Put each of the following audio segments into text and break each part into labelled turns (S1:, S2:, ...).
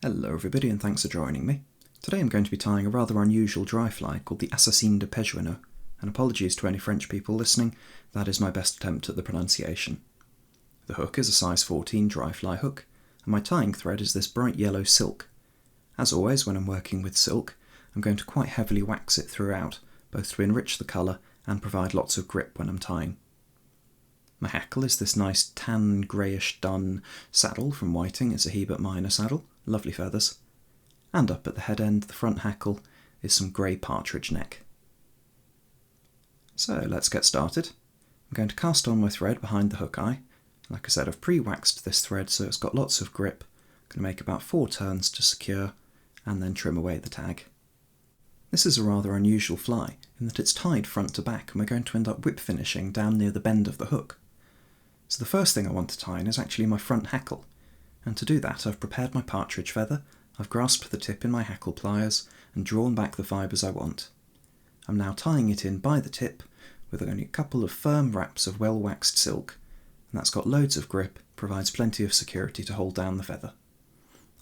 S1: Hello everybody and thanks for joining me. Today I'm going to be tying a rather unusual dry fly called the Assassine de Pequegnot, and apologies to any French people listening, that is my best attempt at the pronunciation. The hook is a size 14 dry fly hook, and my tying thread is this bright yellow silk. As always when I'm working with silk, I'm going to quite heavily wax it throughout, both to enrich the colour and provide lots of grip when I'm tying. My hackle is this nice tan greyish dun saddle from Whiting. It's a Hebert Minor saddle, lovely feathers. And up at the head end, the front hackle, is some grey partridge neck. So let's get started. I'm going to cast on my thread behind the hook eye. Like I said, I've pre-waxed this thread so it's got lots of grip. I'm going to make about 4 turns to secure and then trim away the tag. This is a rather unusual fly in that it's tied front to back and we're going to end up whip finishing down near the bend of the hook. So the first thing I want to tie in is actually my front hackle, and to do that I've prepared my partridge feather, I've grasped the tip in my hackle pliers and drawn back the fibres I want. I'm now tying it in by the tip with only a couple of firm wraps of well waxed silk, and that's got loads of grip, provides plenty of security to hold down the feather.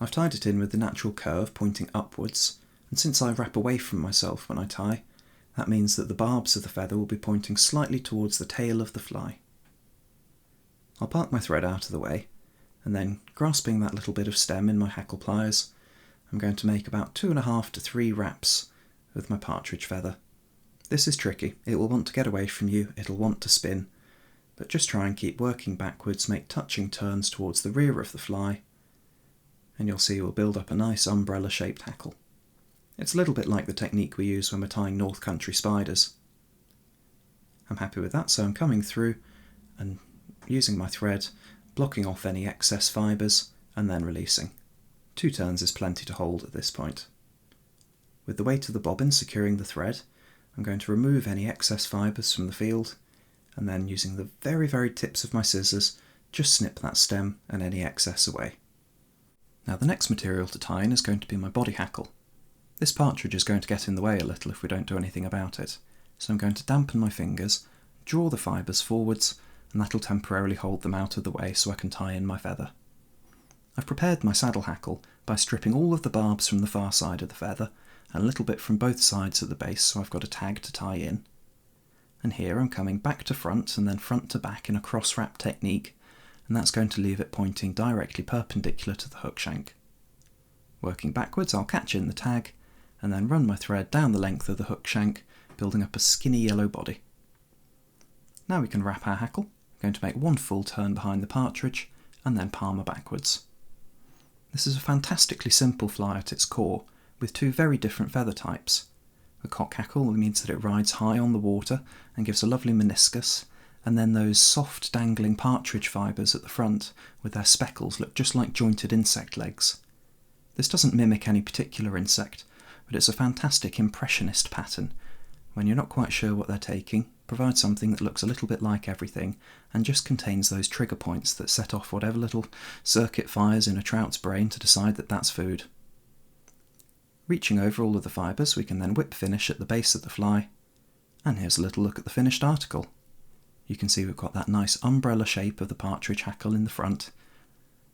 S1: I've tied it in with the natural curve pointing upwards, and since I wrap away from myself when I tie, that means that the barbs of the feather will be pointing slightly towards the tail of the fly. I'll park my thread out of the way, and then, grasping that little bit of stem in my hackle pliers, I'm going to make about 2.5 to 3 wraps with my partridge feather. This is tricky, it will want to get away from you, it'll want to spin, but just try and keep working backwards, make touching turns towards the rear of the fly, and you'll see we'll build up a nice umbrella-shaped hackle. It's a little bit like the technique we use when we're tying North Country spiders. I'm happy with that, so I'm coming through and using my thread, blocking off any excess fibres, and then releasing. 2 turns is plenty to hold at this point. With the weight of the bobbin securing the thread, I'm going to remove any excess fibres from the field, and then using the very tips of my scissors, just snip that stem and any excess away. Now the next material to tie in is going to be my body hackle. This partridge is going to get in the way a little if we don't do anything about it, so I'm going to dampen my fingers, draw the fibres forwards, and that'll temporarily hold them out of the way so I can tie in my feather. I've prepared my saddle hackle by stripping all of the barbs from the far side of the feather and a little bit from both sides at the base, so I've got a tag to tie in. And here I'm coming back to front and then front to back in a cross wrap technique, and that's going to leave it pointing directly perpendicular to the hook shank. Working backwards, I'll catch in the tag and then run my thread down the length of the hook shank, building up a skinny yellow body. Now we can wrap our hackle. I'm going to make 1 full turn behind the partridge and then palmer backwards. This is a fantastically simple fly at its core, with 2 very different feather types. The cock hackle means that it rides high on the water and gives a lovely meniscus, and then those soft dangling partridge fibres at the front with their speckles look just like jointed insect legs. This doesn't mimic any particular insect, but it's a fantastic impressionist pattern. When you're not quite sure what they're taking, provide something that looks a little bit like everything and just contains those trigger points that set off whatever little circuit fires in a trout's brain to decide that that's food. Reaching over all of the fibres, we can then whip finish at the base of the fly, and here's a little look at the finished article. You can see we've got that nice umbrella shape of the partridge hackle in the front,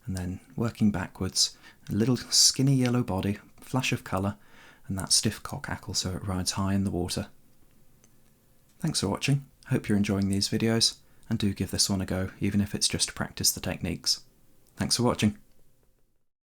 S1: and then working backwards, a little skinny yellow body, flash of colour, and that stiff cock hackle so it rides high in the water. Thanks for watching, I hope you're enjoying these videos, and do give this one a go, even if it's just to practice the techniques. Thanks for watching.